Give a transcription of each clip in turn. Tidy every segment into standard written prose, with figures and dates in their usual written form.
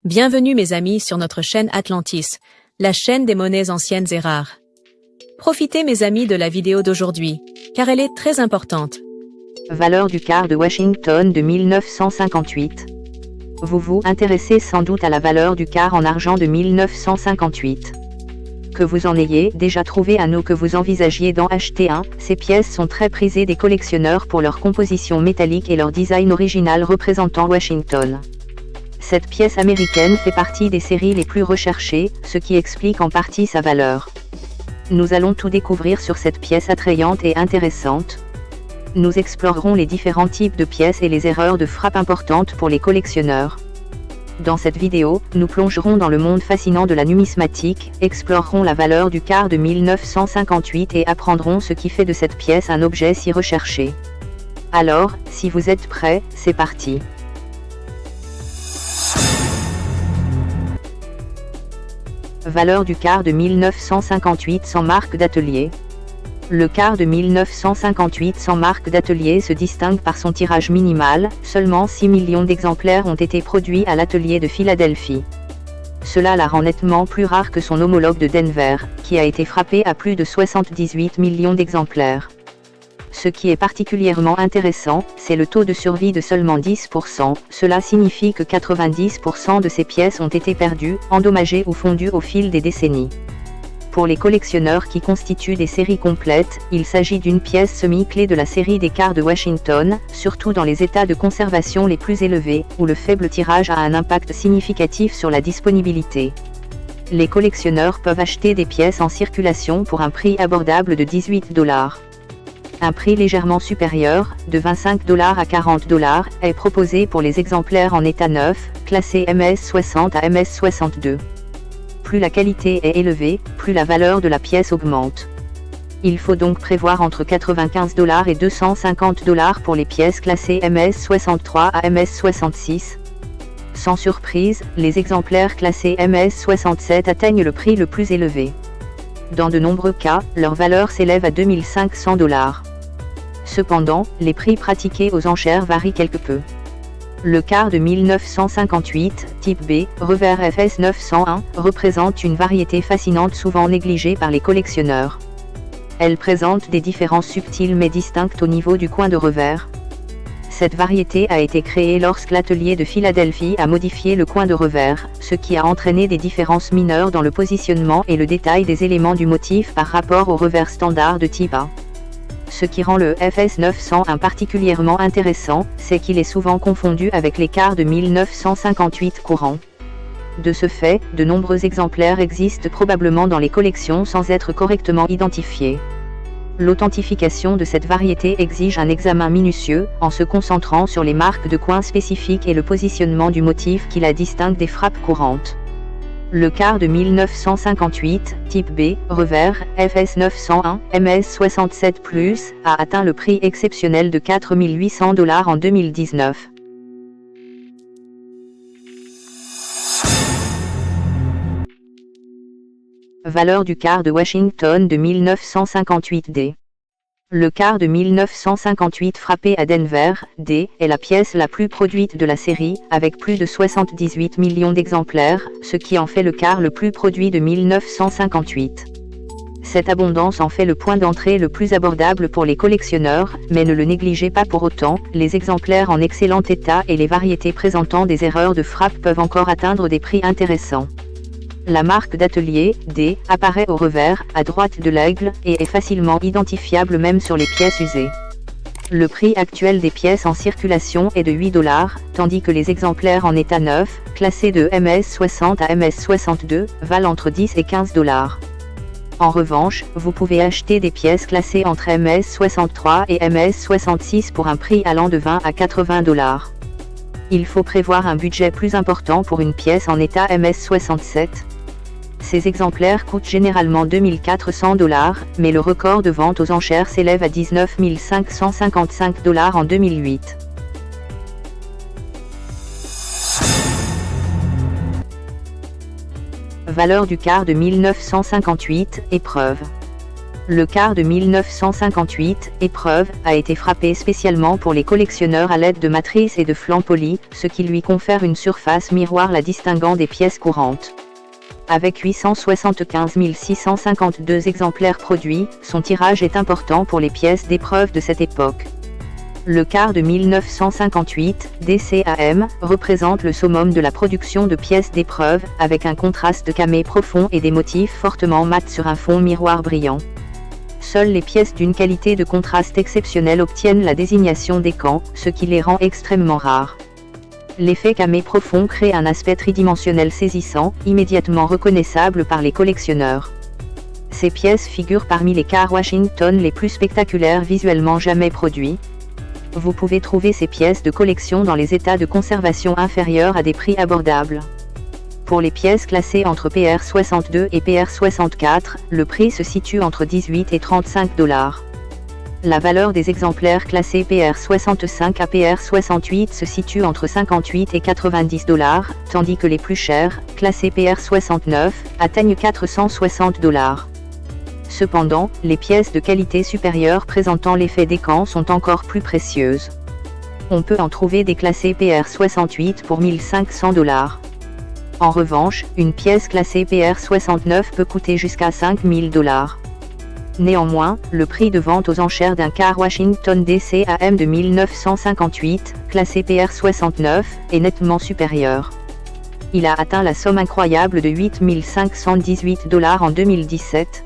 Bienvenue mes amis sur notre chaîne Atlantis, la chaîne des monnaies anciennes et rares. Profitez mes amis de la vidéo d'aujourd'hui, car elle est très importante. Valeur du quart de Washington de 1958. Vous vous intéressez sans doute à la valeur du quart en argent de 1958. Que vous en ayez déjà trouvé un ou que vous envisagiez d'en acheter un, ces pièces sont très prisées des collectionneurs pour leur composition métallique et leur design original représentant Washington. Cette pièce américaine fait partie des séries les plus recherchées, ce qui explique en partie sa valeur. Nous allons tout découvrir sur cette pièce attrayante et intéressante. Nous explorerons les différents types de pièces et les erreurs de frappe importantes pour les collectionneurs. Dans cette vidéo, nous plongerons dans le monde fascinant de la numismatique, explorerons la valeur du quart de 1958 et apprendrons ce qui fait de cette pièce un objet si recherché. Alors, si vous êtes prêts, c'est parti. Valeur du quart de 1958 sans marque d'atelier. Le quart de 1958 sans marque d'atelier se distingue par son tirage minimal, seulement 6 millions d'exemplaires ont été produits à l'atelier de Philadelphie. Cela la rend nettement plus rare que son homologue de Denver, qui a été frappé à plus de 78 millions d'exemplaires. Ce qui est particulièrement intéressant, c'est le taux de survie de seulement 10%, cela signifie que 90% de ces pièces ont été perdues, endommagées ou fondues au fil des décennies. Pour les collectionneurs qui constituent des séries complètes, il s'agit d'une pièce semi-clé de la série des quarts de Washington, surtout dans les états de conservation les plus élevés, où le faible tirage a un impact significatif sur la disponibilité. Les collectionneurs peuvent acheter des pièces en circulation pour un prix abordable de $18. Un prix légèrement supérieur, de $25 à $40, est proposé pour les exemplaires en état neuf, classés MS60 à MS62. Plus la qualité est élevée, plus la valeur de la pièce augmente. Il faut donc prévoir entre $95 et $250 pour les pièces classées MS63 à MS66. Sans surprise, les exemplaires classés MS67 atteignent le prix le plus élevé. Dans de nombreux cas, leur valeur s'élève à $2500. Cependant, les prix pratiqués aux enchères varient quelque peu. Le quart de 1958, type B, revers FS 901, représente une variété fascinante souvent négligée par les collectionneurs. Elle présente des différences subtiles mais distinctes au niveau du coin de revers. Cette variété a été créée lorsque l'atelier de Philadelphie a modifié le coin de revers, ce qui a entraîné des différences mineures dans le positionnement et le détail des éléments du motif par rapport au revers standard de type A. Ce qui rend le FS 901 particulièrement intéressant, c'est qu'il est souvent confondu avec les quarts de 1958 courants. De ce fait, de nombreux exemplaires existent probablement dans les collections sans être correctement identifiés. L'authentification de cette variété exige un examen minutieux, en se concentrant sur les marques de coin spécifiques et le positionnement du motif qui la distingue des frappes courantes. Le quart de 1958, type B, revers, FS 901, MS67+, a atteint le prix exceptionnel de $4800 en 2019. Valeur du quart de Washington de 1958D. Le quart de 1958 frappé à Denver, D, est la pièce la plus produite de la série, avec plus de 78 millions d'exemplaires, ce qui en fait le quart le plus produit de 1958. Cette abondance en fait le point d'entrée le plus abordable pour les collectionneurs, mais ne le négligez pas pour autant, les exemplaires en excellent état et les variétés présentant des erreurs de frappe peuvent encore atteindre des prix intéressants. La marque d'atelier, D, apparaît au revers, à droite de l'aigle, et est facilement identifiable même sur les pièces usées. Le prix actuel des pièces en circulation est de $8, tandis que les exemplaires en état neuf, classés de MS60 à MS62, valent entre $10 et $15. En revanche, vous pouvez acheter des pièces classées entre MS63 et MS66 pour un prix allant de $20 à $80. Il faut prévoir un budget plus important pour une pièce en état MS67. Ces exemplaires coûtent généralement $2400, mais le record de vente aux enchères s'élève à $19 555 en 2008. Valeur du quart de 1958, épreuve. Le car de 1958, épreuve, a été frappé spécialement pour les collectionneurs à l'aide de matrices et de flancs polis, ce qui lui confère une surface miroir la distinguant des pièces courantes. Avec 875 652 exemplaires produits, son tirage est important pour les pièces d'épreuve de cette époque. Le car de 1958, DCAM, représente le summum de la production de pièces d'épreuve, avec un contraste camé profond et des motifs fortement mat sur un fond miroir brillant. Seules les pièces d'une qualité de contraste exceptionnelle obtiennent la désignation d'écan, ce qui les rend extrêmement rares. L'effet camé profond crée un aspect tridimensionnel saisissant, immédiatement reconnaissable par les collectionneurs. Ces pièces figurent parmi les cars Washington les plus spectaculaires visuellement jamais produits. Vous pouvez trouver ces pièces de collection dans les états de conservation inférieurs à des prix abordables. Pour les pièces classées entre PR62 et PR64, le prix se situe entre 18 et 35 $. La valeur des exemplaires classés PR65 à PR68 se situe entre 58 et 90 $, tandis que les plus chers, classés PR69, atteignent 460 $. Cependant, les pièces de qualité supérieure présentant l'effet d'écan sont encore plus précieuses. On peut en trouver des classés PR68 pour 1500 $. En revanche, une pièce classée PR69 peut coûter jusqu'à 5000 $. Néanmoins, le prix de vente aux enchères d'un car Washington DCAM de 1958, classé PR69, est nettement supérieur. Il a atteint la somme incroyable de 8 518 $ en 2017.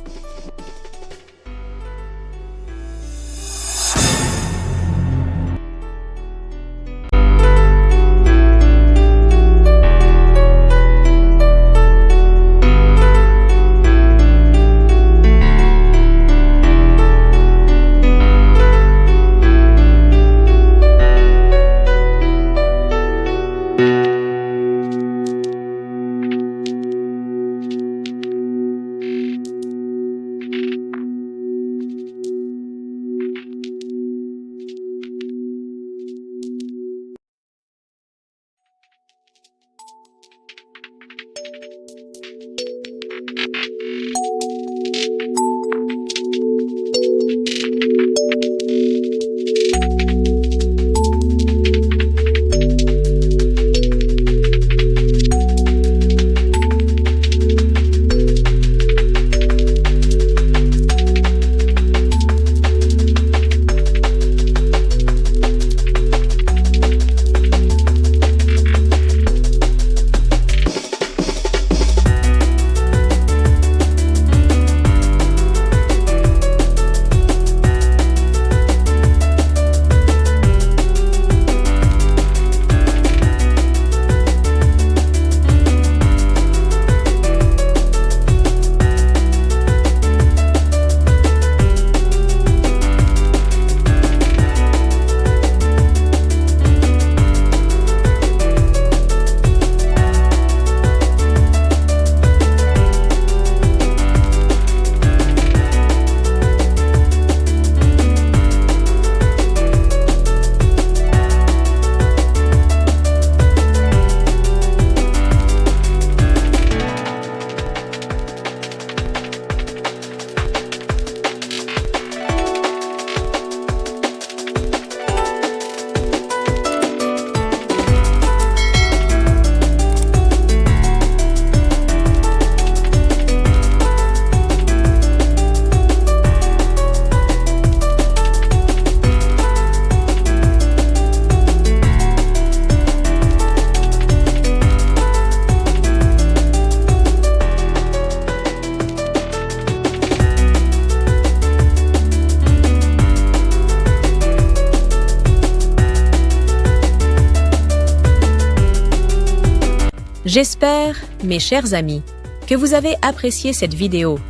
J'espère, mes chers amis, que vous avez apprécié cette vidéo,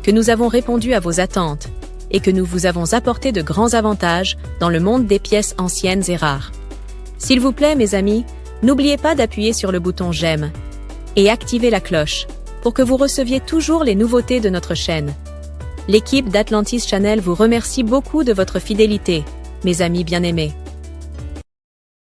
que nous avons répondu à vos attentes et que nous vous avons apporté de grands avantages dans le monde des pièces anciennes et rares. S'il vous plaît, mes amis, n'oubliez pas d'appuyer sur le bouton j'aime et activer la cloche pour que vous receviez toujours les nouveautés de notre chaîne. L'équipe d'Atlantis Channel vous remercie beaucoup de votre fidélité, mes amis bien-aimés.